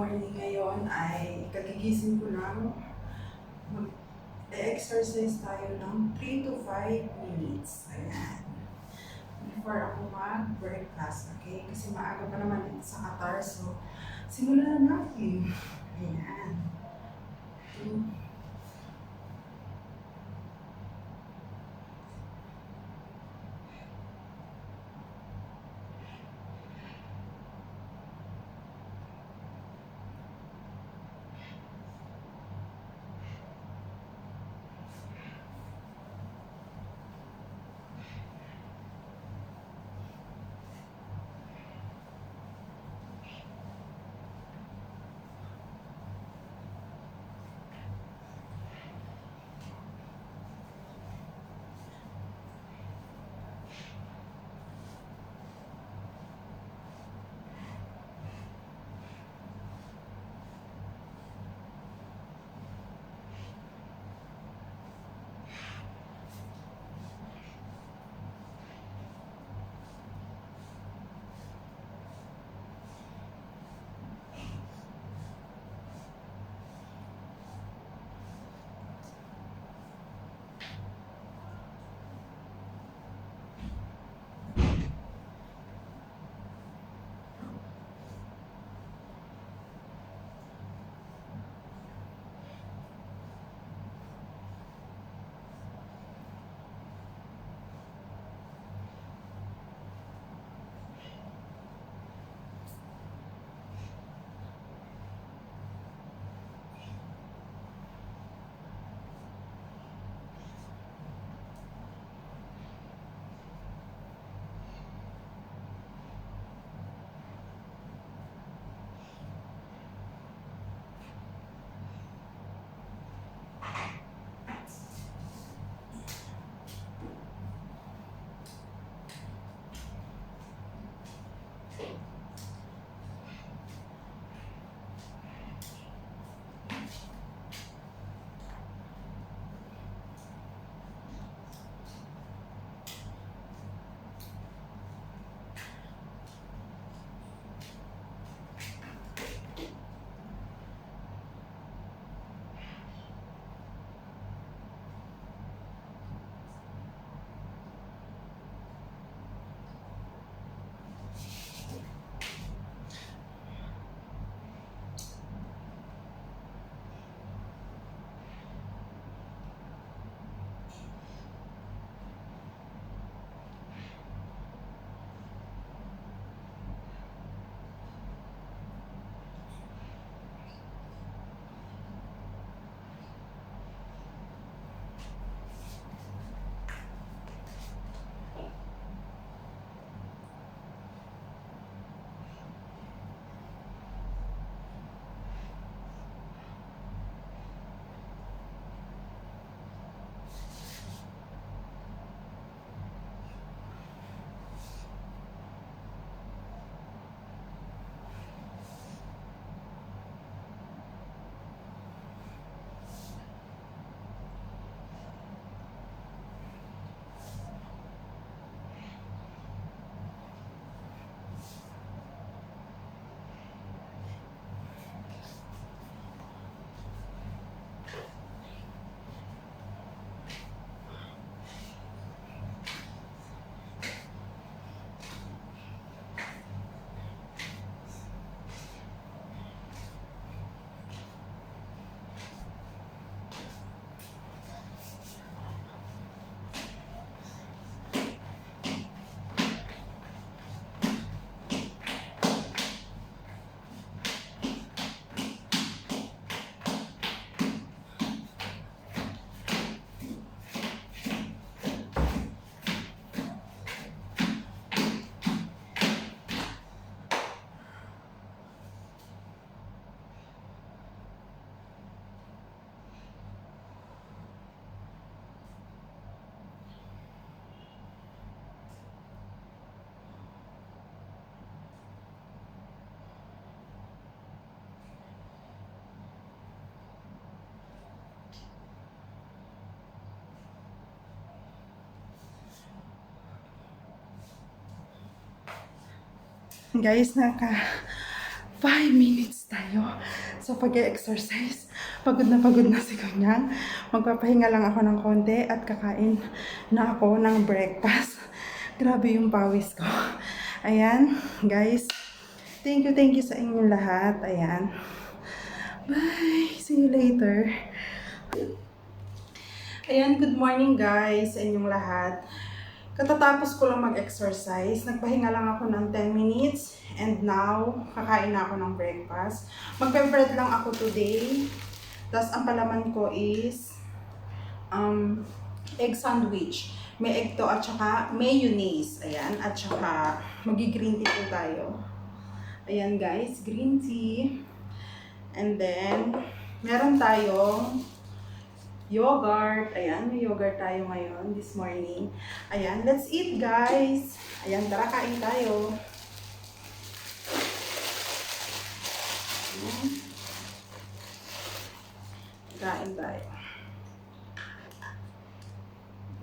morning ngayon ay kagigising ko lang. Mag-exercise tayo ng 3 to 5 minutes. Ayan. Before ako mag-breakfast, okay? Kasi maaga pa naman dito sa Qatar, so simulan na natin. Ayan. Guys, 5 minutes tayo sa pag-exercise. Pagod na si Kunyang. Magpapahinga lang ako ng konti at kakain na ako ng breakfast. Grabe yung pawis ko. Ayan, guys. Thank you sa inyong lahat. Ayan. Bye. See you later. Ayan, good morning guys sa inyong lahat. Katatapos ko lang mag-exercise, nagpahinga lang ako ng 10 minutes and now, kakain na ako ng breakfast. Magbe-bread lang ako today. Tapos ang palaman ko is egg sandwich. May egg to at saka mayonnaise. Ayan, at saka magi-green tea po tayo. Ayan guys, green tea. And then, meron tayong yogurt. Ayan, may yogurt tayo ngayon, this morning. Ayan, let's eat guys. Ayan, tara kain tayo. Ayan. Kain tayo.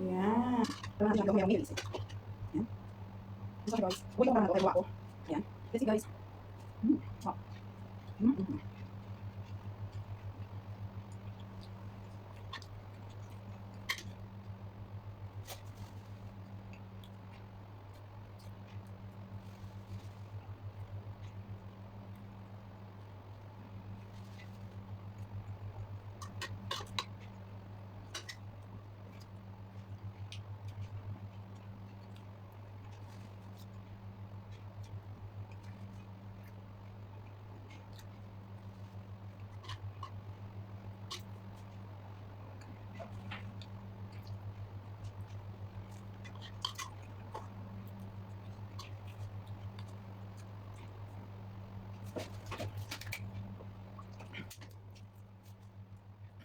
Ayan. Ayan. Guys, huwag yung parang ako. Ayan. Let's eat guys. Wow.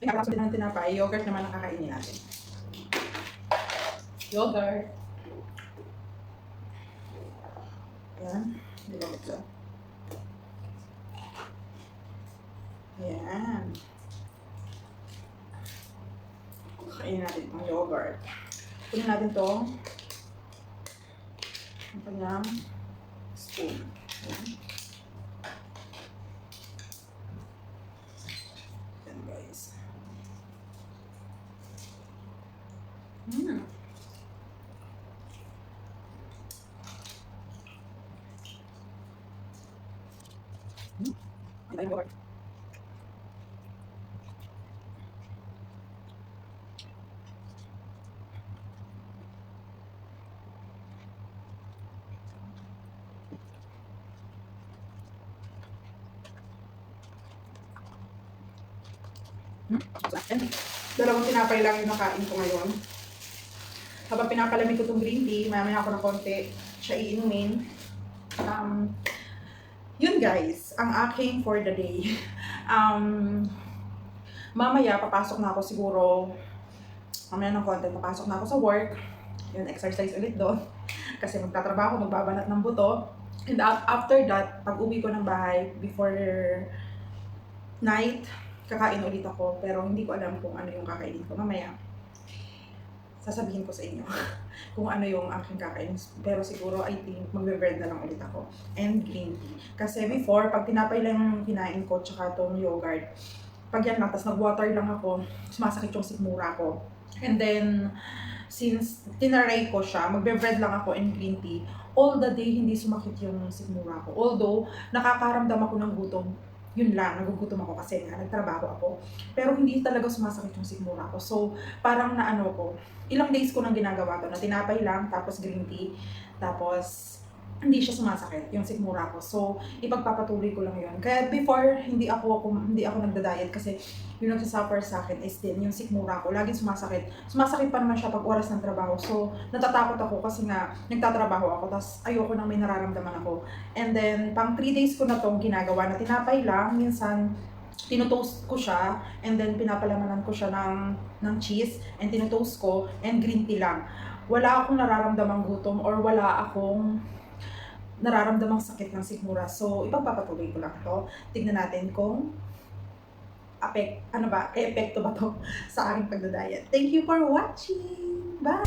Pinakaso din ng tinapay, yogurt naman ang kakainin natin. Yogurt. Ayan. Yogurt lang. Ayan. Kakainin natin ang yogurt. Kunin natin itong ang kanyang spoon. Ayan. Ayan guys. Mm. Ay, yogurt. Dalawang tinapay lang yung nakain ko ngayon. Habang pinapalamig ko itong green tea, mamaya ako ng konti siya iinumin. Yun guys, ang aking for the day. Mamaya papasok na ako siguro, mamaya ng konti papasok na ako sa work. Yun, exercise ulit doon. Kasi magtatrabaho, magbabanat ng buto. And after that, pag uwi ko ng bahay, before night, kakain ulit ako. Pero hindi ko alam kung ano yung kakainin ko mamaya. Sasabihin ko sa inyo kung ano yung aking kakain. Pero siguro, I think, magbe-bread na lang ulit ako. And green tea. Kasi before, pag tinapay lang yung kinain ko, tsaka itong yogurt, pag yan lang, tapos nag-water lang ako, sumasakit yung sikmura ko. And then, since tinaray ko siya, magbe-bread lang ako and green tea, all the day hindi sumakit yung sikmura ko. Although, nakakaramdam ako ng gutom. Yun lang, nagugutom ako kasi nga, nagtrabaho ako. Pero hindi talaga sumasakit yung sikmura ko. So, parang naano ko, ilang days ko nang ginagawa to, na tinapay lang, tapos green tea, tapos hindi siya sumasakit yung sikmura ko. So, ipagpapatuloy ko lang yun. Kaya before, hindi ako nagda-diet kasi yung nagsasuffer sa akin is din yung sikmura ko. Laging sumasakit. Sumasakit pa naman siya pag oras ng trabaho. So, natatakot ako kasi nga nagtatrabaho ako. Tapos ayoko nang may nararamdaman ako. And then, pang 3 days ko na tong ginagawa na tinapay lang. Minsan, tinutoast ko siya. And then, pinapalamanan ko siya ng cheese. And tinutoast ko. And green tea lang. Wala akong nararamdamang gutom or wala akong nararamdamang sakit ng sikmura. So, ipagpapatuloy ko lang ito. Tignan natin kung epekto ba to sa aking pagdadayat. Thank you for watching! Bye!